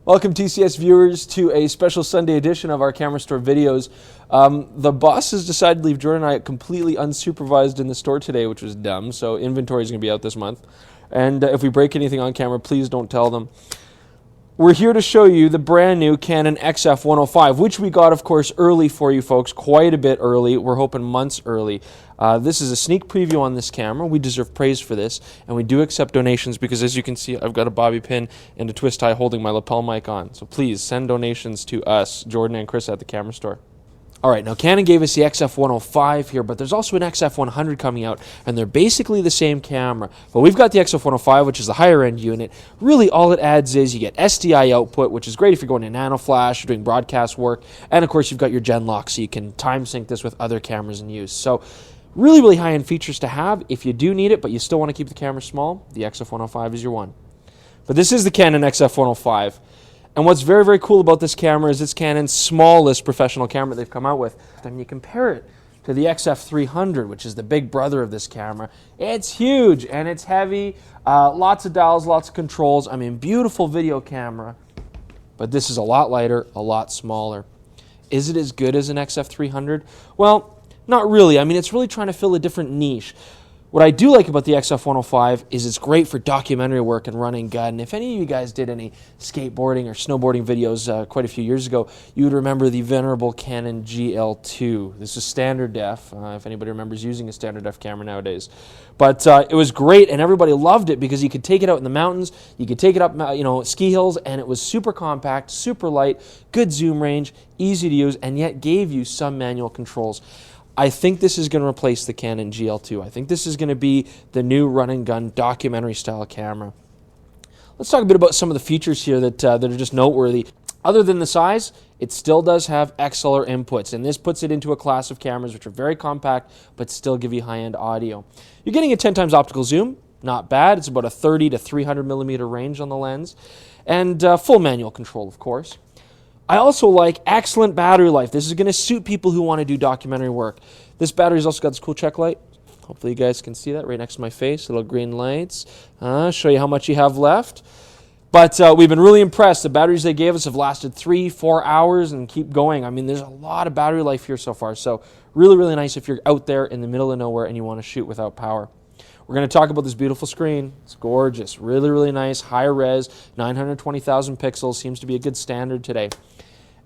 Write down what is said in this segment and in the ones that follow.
Welcome TCS viewers to a special Sunday edition of our Camera Store videos. The boss has decided to leave Jordan and I completely unsupervised in the store today, which was dumb, so inventory is going to be out this month. And if we break anything on camera, please don't tell them. We're here to show you the brand new Canon XF100, which we got, of course, early for you folks, quite a bit early. We're hoping months early. This is a sneak preview on this camera. We deserve praise for this, and we do accept donations because, as you can see, I've got a bobby pin and a twist tie holding my lapel mic on. So please send donations to us, Jordan and Chris at the Camera Store. All right, now Canon gave us the XF100 here, but there's also an XF100 coming out, and they're basically the same camera. But we've got the XF100, which is the higher-end unit. Really, all it adds is you get SDI output, which is great if you're going to nano flash, you're doing broadcast work, and of course you've got your gen lock, so you can time sync this with other cameras in use. So really, really high-end features to have. If you do need it, but you still want to keep the camera small, the XF100 is your one. But this is the Canon XF100. And what's very, very cool about this camera is it's Canon's smallest professional camera they've come out with. And you compare it to the XF300, which is the big brother of this camera. It's huge and it's heavy, lots of dials, lots of controls. I mean, beautiful video camera, but this is a lot lighter, a lot smaller. Is it as good as an XF300? Well, not really. I mean, it's really trying to fill a different niche. What I do like about the XF100 is it's great for documentary work and running gun. If any of you guys did any skateboarding or snowboarding videos quite a few years ago, you would remember the venerable Canon GL2. This is standard def, if anybody remembers using a standard def camera nowadays. But it was great, and everybody loved it because you could take it out in the mountains, you could take it up, ski hills, and it was super compact, super light, good zoom range, easy to use, and yet gave you some manual controls. I think this is going to replace the Canon GL2. I think this is going to be the new run-and-gun documentary-style camera. Let's talk a bit about some of the features here that are just noteworthy. Other than the size, it still does have XLR inputs, and this puts it into a class of cameras which are very compact but still give you high-end audio. You're getting a 10 times optical zoom. Not bad. It's about a 30 to 300 millimeter range on the lens, and full manual control, of course. I also like excellent battery life. This is going to suit people who want to do documentary work. This battery's also got this cool check light. Hopefully you guys can see that right next to my face. Little green lights. Show you how much you have left. But we've been really impressed. The batteries they gave us have lasted 3-4 hours and keep going. I mean, there's a lot of battery life here so far. So really, really nice if you're out there in the middle of nowhere and you want to shoot without power. We're going to talk about this beautiful screen. It's gorgeous. Really, really nice. High res, 920,000 pixels. Seems to be a good standard today.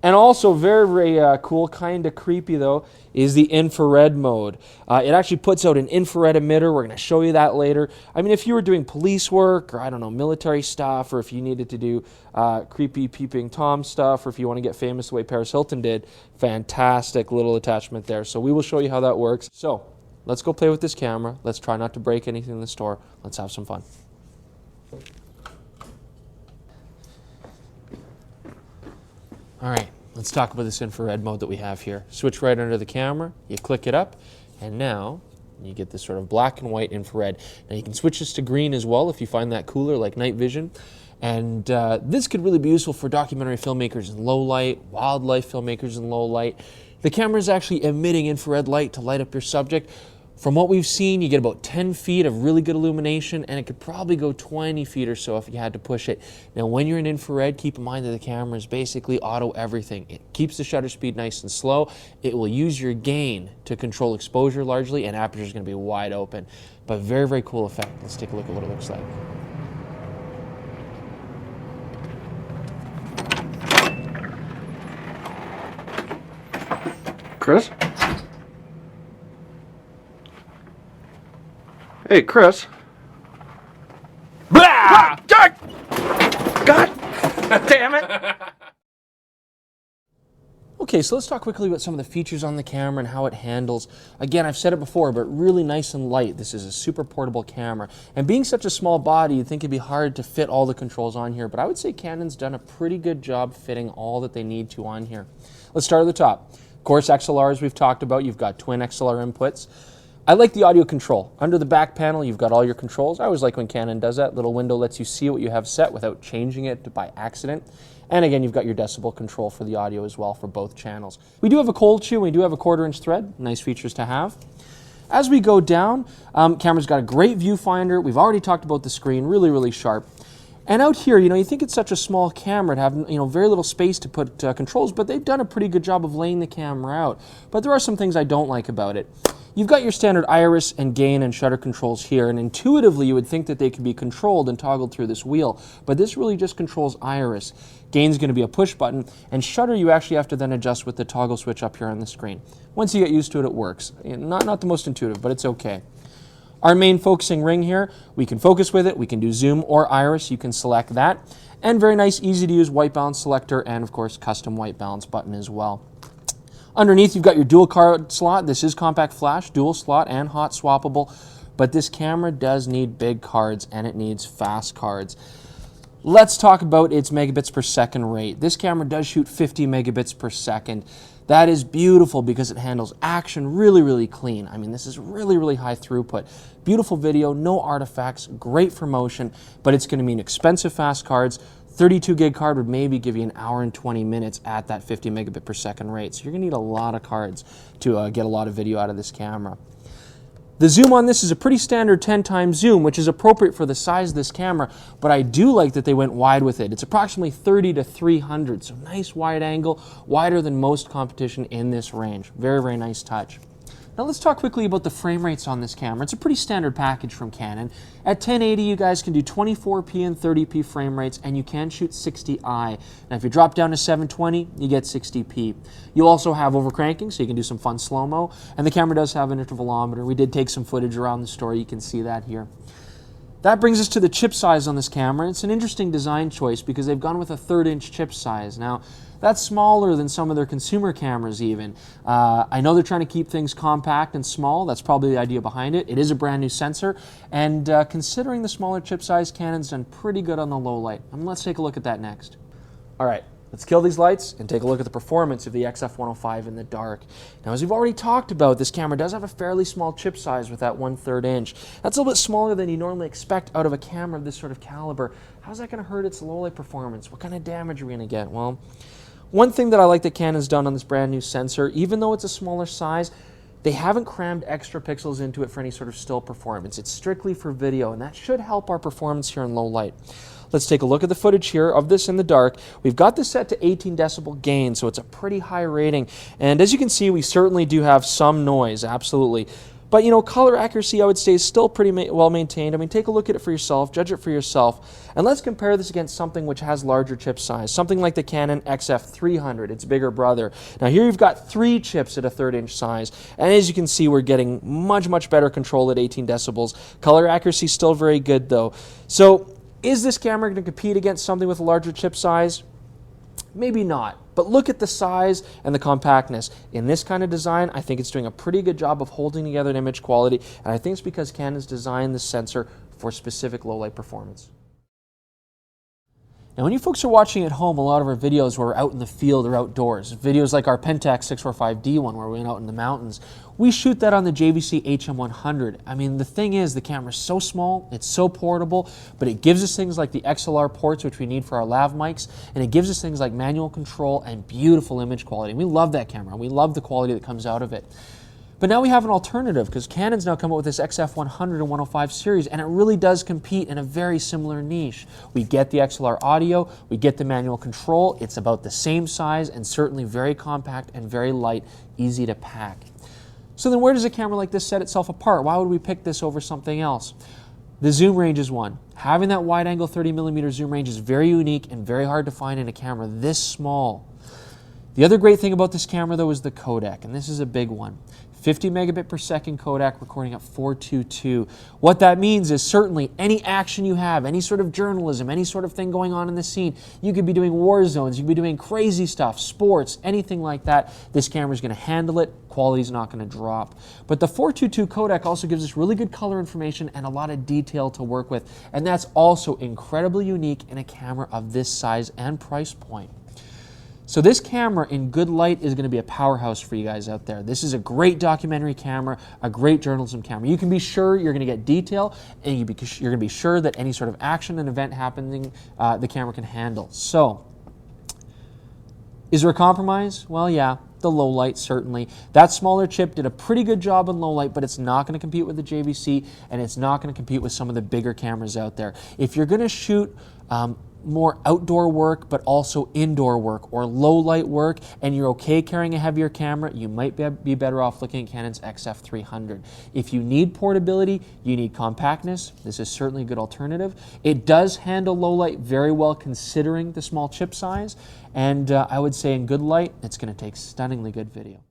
And also very, very cool, kind of creepy though, is the infrared mode. It actually puts out an infrared emitter. We're going to show you that later. I mean, if you were doing police work or, I don't know, military stuff, or if you needed to do creepy peeping Tom stuff, or if you want to get famous the way Paris Hilton did, fantastic little attachment there. So we will show you how that works. So let's go play with this camera. Let's try not to break anything in the store. Let's have some fun. All right, let's talk about this infrared mode that we have here. Switch right under the camera, you click it up, and now you get this sort of black and white infrared. Now you can switch this to green as well if you find that cooler, like night vision. And this could really be useful for documentary filmmakers in low light, wildlife filmmakers in low light. The camera is actually emitting infrared light to light up your subject. From what we've seen, you get about 10 feet of really good illumination, and it could probably go 20 feet or so if you had to push it. Now, when you're in infrared, keep in mind that the camera is basically auto everything. It keeps the shutter speed nice and slow. It will use your gain to control exposure largely, and aperture is going to be wide open. But very, very cool effect. Let's take a look at what it looks like. Chris? Hey, Chris. Blah! God damn it! Okay, so let's talk quickly about some of the features on the camera and how it handles. Again, I've said it before, but really nice and light. This is a super portable camera. And being such a small body, you'd think it'd be hard to fit all the controls on here, but I would say Canon's done a pretty good job fitting all that they need to on here. Let's start at the top. Of course, XLR, as we've talked about, you've got twin XLR inputs. I like the audio control. Under the back panel, you've got all your controls. I always like when Canon does that. Little window lets you see what you have set without changing it by accident. And again, you've got your decibel control for the audio as well for both channels. We do have a cold shoe. We do have a 1/4 inch thread. Nice features to have. As we go down, camera's got a great viewfinder. We've already talked about the screen, really, really sharp. And out here, you think it's such a small camera to have, very little space to put controls, but they've done a pretty good job of laying the camera out. But there are some things I don't like about it. You've got your standard iris and gain and shutter controls here, and intuitively you would think that they could be controlled and toggled through this wheel, but this really just controls iris. Gain's going to be a push button, and shutter you actually have to then adjust with the toggle switch up here on the screen. Once you get used to it, it works. Not the most intuitive, but it's okay. Our main focusing ring here, we can focus with it, we can do zoom or iris, you can select that. And very nice, easy to use white balance selector and of course custom white balance button as well. Underneath you've got your dual card slot. This is compact flash, dual slot and hot swappable, but this camera does need big cards and it needs fast cards. Let's talk about its megabits per second rate. This camera does shoot 50 megabits per second. That is beautiful because it handles action really, really clean. I mean, this is really, really high throughput. Beautiful video, no artifacts, great for motion, but it's going to mean expensive fast cards. 32 gig card would maybe give you an hour and 20 minutes at that 50 megabit per second rate. So you're going to need a lot of cards to get a lot of video out of this camera. The zoom on this is a pretty standard 10 times zoom, which is appropriate for the size of this camera, but I do like that they went wide with it. It's approximately 30 to 300, so nice wide angle, wider than most competition in this range. Very, very nice touch. Now let's talk quickly about the frame rates on this camera. It's a pretty standard package from Canon. At 1080 you guys can do 24p and 30p frame rates and you can shoot 60i. Now if you drop down to 720 you get 60p. You also have overcranking so you can do some fun slow-mo, and the camera does have an intervalometer. We did take some footage around the store, you can see that here. That brings us to the chip size on this camera. It's an interesting design choice because they've gone with a 3/3 chip size. Now, that's smaller than some of their consumer cameras even. I know they're trying to keep things compact and small. That's probably the idea behind it. It is a brand new sensor, and considering the smaller chip size, Canon's done pretty good on the low light. Let's take a look at that next. All right. Let's kill these lights and take a look at the performance of the XF100 in the dark. Now, as we've already talked about, this camera does have a fairly small chip size with that 1/3 inch. That's a little bit smaller than you normally expect out of a camera of this sort of caliber. How's that going to hurt its low light performance? What kind of damage are we going to get? Well, one thing that I like that Canon's done on this brand new sensor, even though it's a smaller size, they haven't crammed extra pixels into it for any sort of still performance. It's strictly for video, and that should help our performance here in low light. Let's take a look at the footage here of this in the dark. We've got this set to 18 decibel gain, so it's a pretty high rating. And as you can see, we certainly do have some noise, absolutely. But color accuracy, I would say, is still pretty well maintained. Take a look at it for yourself, judge it for yourself, and let's compare this against something which has larger chip size, something like the Canon XF100, its bigger brother. Now here you've got 3 chips at a 1/3 inch size, and as you can see, we're getting much, much better control at 18 decibels. Color accuracy is still very good, though. So, is this camera going to compete against something with a larger chip size? Maybe not, but look at the size and the compactness. In this kind of design, I think it's doing a pretty good job of holding together an image quality, and I think it's because Canon's designed the sensor for specific low light performance. Now, when you folks are watching at home, a lot of our videos where we're out in the field or outdoors, videos like our Pentax 645D one where we went out in the mountains, we shoot that on the JVC HM100. The thing is, the camera's so small, it's so portable, but it gives us things like the XLR ports, which we need for our lav mics, and it gives us things like manual control and beautiful image quality. We love that camera. We love the quality that comes out of it. But now we have an alternative because Canon's now come up with this XF100 and 105 series, and it really does compete in a very similar niche. We get the XLR audio, we get the manual control, it's about the same size and certainly very compact and very light, easy to pack. So then where does a camera like this set itself apart? Why would we pick this over something else? The zoom range is one. Having that wide angle 30mm zoom range is very unique and very hard to find in a camera this small. The other great thing about this camera though is the codec, and this is a big one. 50 megabit per second codec recording at 422. What that means is certainly any action you have, any sort of journalism, any sort of thing going on in the scene, you could be doing war zones, you could be doing crazy stuff, sports, anything like that, this camera is going to handle it, quality's not going to drop. But the 422 codec also gives us really good color information and a lot of detail to work with, and that's also incredibly unique in a camera of this size and price point. So this camera in good light is going to be a powerhouse for you guys out there. This is a great documentary camera, a great journalism camera. You can be sure you're going to get detail, and you're going to be sure that any sort of action and event happening, the camera can handle. So, is there a compromise? Well, yeah. The the low light, certainly. That smaller chip did a pretty good job in low light, but it's not going to compete with the JVC, and it's not going to compete with some of the bigger cameras out there. If you're going to shoot more outdoor work, but also indoor work or low light work, and you're okay carrying a heavier camera, you might be better off looking at Canon's XF100. If you need portability, you need compactness, this is certainly a good alternative. It does handle low light very well considering the small chip size, and I would say in good light, it's going to take stunningly good video.